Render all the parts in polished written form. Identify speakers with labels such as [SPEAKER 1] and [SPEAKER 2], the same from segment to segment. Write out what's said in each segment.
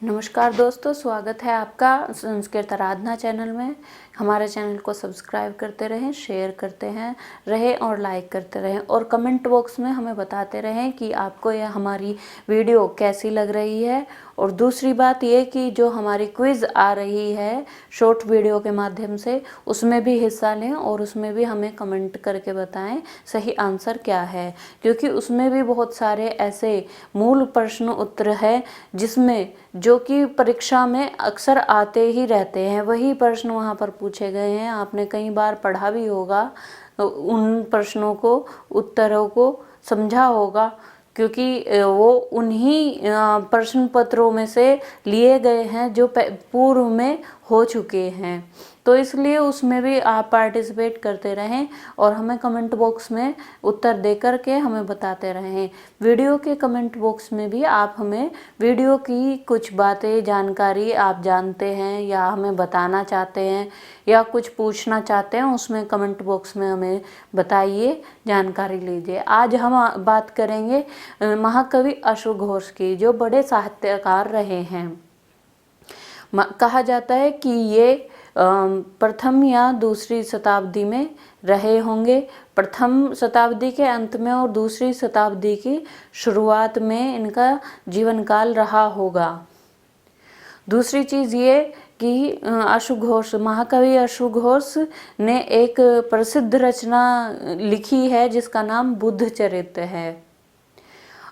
[SPEAKER 1] नमस्कार दोस्तों, स्वागत है आपका संस्कृत आराधना चैनल में। हमारे चैनल को सब्सक्राइब करते रहें, शेयर करते हैं रहे और लाइक करते रहें और कमेंट बॉक्स में हमें बताते रहें कि आपको यह हमारी वीडियो कैसी लग रही है। और दूसरी बात ये कि जो हमारी क्विज़ आ रही है शॉर्ट वीडियो के माध्यम से, उसमें भी हिस्सा लें और उसमें भी हमें कमेंट करके बताएं सही आंसर क्या है, क्योंकि उसमें भी बहुत सारे ऐसे मूल प्रश्न उत्तर है जिसमें जो कि परीक्षा में अक्सर आते ही रहते हैं, वही प्रश्न वहाँ पर पूछे गए हैं। आपने कई बार पढ़ा भी होगा, उन प्रश्नों को, उत्तरों को समझा होगा, क्योंकि वो उन्हीं प्रश्न पत्रों में से लिए गए हैं जो पूर्व में हो चुके हैं। तो इसलिए उसमें भी आप पार्टिसिपेट करते रहें और हमें कमेंट बॉक्स में उत्तर दे कर के हमें बताते रहें। वीडियो के कमेंट बॉक्स में भी आप हमें वीडियो की कुछ बातें, जानकारी आप जानते हैं या हमें बताना चाहते हैं या कुछ पूछना चाहते हैं, उसमें कमेंट बॉक्स में हमें बताइए, जानकारी लीजिए। आज हम बात करेंगे महाकवि अश्व घोष की, जो बड़े साहित्यकार रहे हैं। कहा जाता है कि ये प्रथम या दूसरी शताब्दी में रहे होंगे। प्रथम शताब्दी के अंत में और दूसरी शताब्दी की शुरुआत में इनका जीवन काल रहा होगा। दूसरी चीज़ ये कि अश्व घोष, महाकवि अश्व घोष ने एक प्रसिद्ध रचना लिखी है जिसका नाम बुद्ध चरित्र है।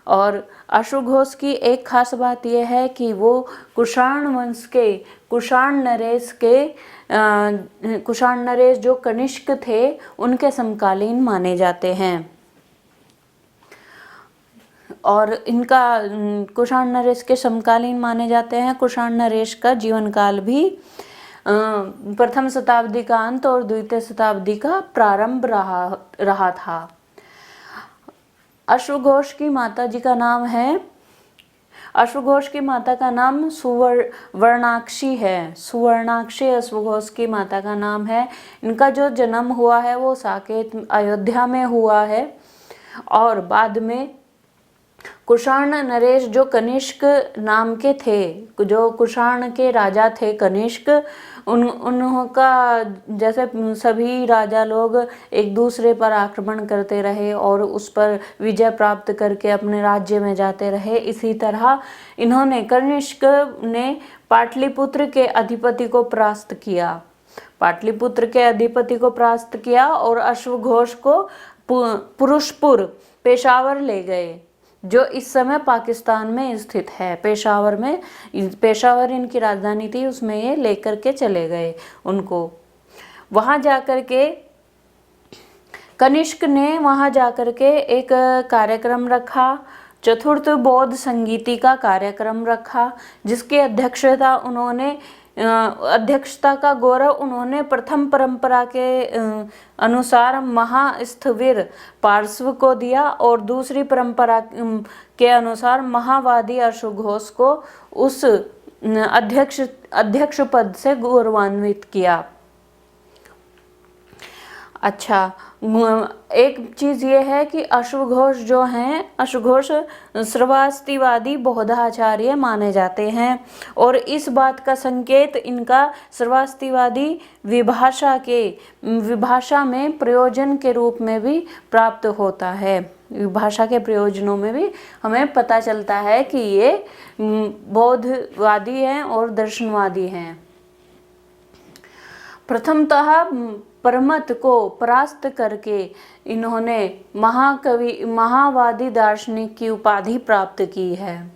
[SPEAKER 1] और अश्व घोष की एक खास बात यह है कि वो कुषाण वंश के, कुषाण नरेश जो कनिष्क थे उनके समकालीन माने जाते हैं। और इनका कुषाण नरेश के समकालीन माने जाते हैं। कुषाण नरेश का जीवन काल भी प्रथम शताब्दी का अंत और द्वितीय शताब्दी का प्रारंभ रहा था। अश्व घोष की माता जी का नाम है, अश्व घोष की माता का नाम सुवर्णाक्षी है। सुवर्णाक्षी अश्व घोष की माता का नाम है। इनका जो जन्म हुआ है वो साकेत, अयोध्या में हुआ है। और बाद में कुषाण नरेश जो कनिष्क नाम के थे, जो कुषाण के राजा थे कनिष्क, उनका जैसे सभी राजा लोग एक दूसरे पर आक्रमण करते रहे और उस पर विजय प्राप्त करके अपने राज्य में जाते रहे, इसी तरह इन्होंने, कनिष्क ने पाटलिपुत्र के अधिपति को परास्त किया। पाटलिपुत्र के अधिपति को परास्त किया और अश्व घोष को पुरुषपुर, पेशावर ले गए, जो इस समय पाकिस्तान में स्थित है। पेशावर में, पेशावर इनकी राजधानी थी, उसमें ये लेकर के चले गए उनको। वहाँ जाकर के कनिष्क ने वहाँ जाकर के एक कार्यक्रम रखा, चतुर्थ बौद्ध संगीति का कार्यक्रम रखा, जिसकी अध्यक्षता का गौरव उन्होंने प्रथम परंपरा के अनुसार महास्थविर पार्श्व को दिया और दूसरी परंपरा के अनुसार महावादी अश्व घोष को उस अध्यक्ष पद से गौरवान्वित किया। अच्छा, एक चीज़ ये है कि अश्व घोष जो हैं, अश्व घोष श्रवास्तिवादी बौद्धाचार्य माने जाते हैं और इस बात का संकेत इनका श्रवास्तिवादी विभाषा में प्रयोजन के रूप में भी प्राप्त होता है। विभाषा के प्रयोजनों में भी हमें पता चलता है कि ये बौद्धवादी हैं और दर्शनवादी हैं। प्रथमतः परमत को परास्त करके इन्होंने महावादी दार्शनिक की उपाधि प्राप्त की है।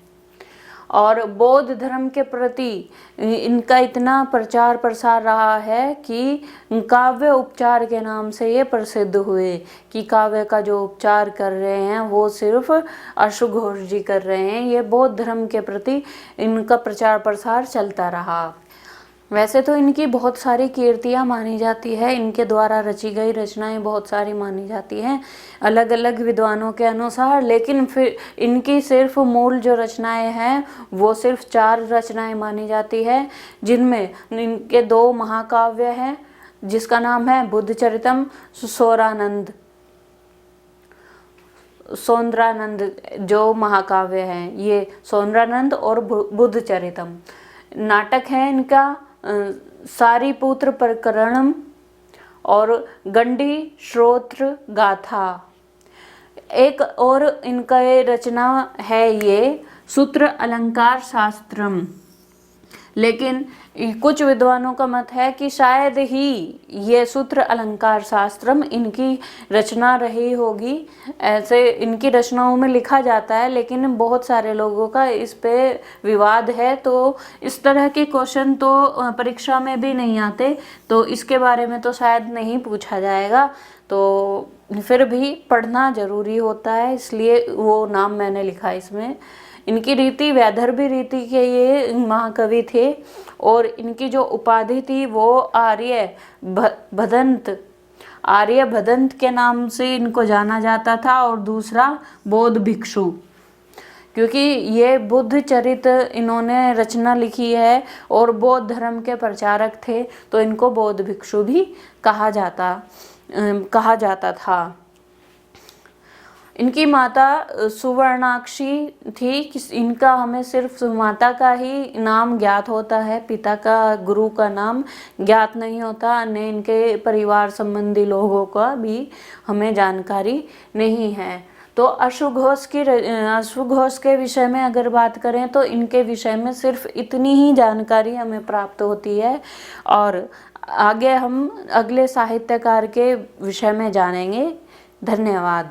[SPEAKER 1] और बौद्ध धर्म के प्रति इनका इतना प्रचार प्रसार रहा है कि काव्य उपचार के नाम से ये प्रसिद्ध हुए, कि काव्य का जो उपचार कर रहे हैं वो सिर्फ अश्व घोष जी कर रहे हैं। ये बौद्ध धर्म के प्रति इनका प्रचार प्रसार चलता रहा। वैसे तो इनकी बहुत सारी कीर्तियाँ मानी जाती है, इनके द्वारा रची गई रचनाएं बहुत सारी मानी जाती हैं अलग अलग विद्वानों के अनुसार, लेकिन फिर इनकी सिर्फ मूल जो रचनाएं हैं वो सिर्फ 4 रचनाएं मानी जाती है, जिनमें इनके 2 महाकाव्य हैं, जिसका नाम है बुद्ध चरितम, सौंदरानंद जो महाकाव्य हैं, ये सौंदरानंद और बुद्धचरितम नाटक है इनका, सारीपुत्र प्रकरणम और गंडी श्रोत्र गाथा। एक और इनका ये रचना है ये सूत्र अलंकार शास्त्रम, लेकिन कुछ विद्वानों का मत है कि शायद ही ये सूत्र अलंकार शास्त्रम इनकी रचना रही होगी। ऐसे इनकी रचनाओं में लिखा जाता है, लेकिन बहुत सारे लोगों का इस पे विवाद है। तो इस तरह के क्वेश्चन तो परीक्षा में भी नहीं आते, तो इसके बारे में तो शायद नहीं पूछा जाएगा। तो फिर भी पढ़ना ज़रूरी होता है, इसलिए वो नाम मैंने लिखा इसमें। इनकी रीति वैदर्भी रीति के ये महाकवि थे, और इनकी जो उपाधि थी वो आर्य भदंत के नाम से इनको जाना जाता था, और दूसरा बौद्ध भिक्षु, क्योंकि ये बुद्ध चरित इन्होंने रचना लिखी है और बौद्ध धर्म के प्रचारक थे, तो इनको बौद्ध भिक्षु भी कहा जाता था। इनकी माता सुवर्णाक्षी थी। इनका हमें सिर्फ माता का ही नाम ज्ञात होता है, पिता का, गुरु का नाम ज्ञात नहीं होता। अन्य इनके परिवार संबंधी लोगों का भी हमें जानकारी नहीं है। तो अश्वघोष के विषय में अगर बात करें तो इनके विषय में सिर्फ इतनी ही जानकारी हमें प्राप्त होती है, और आगे हम अगले साहित्यकार के विषय में जानेंगे। धन्यवाद।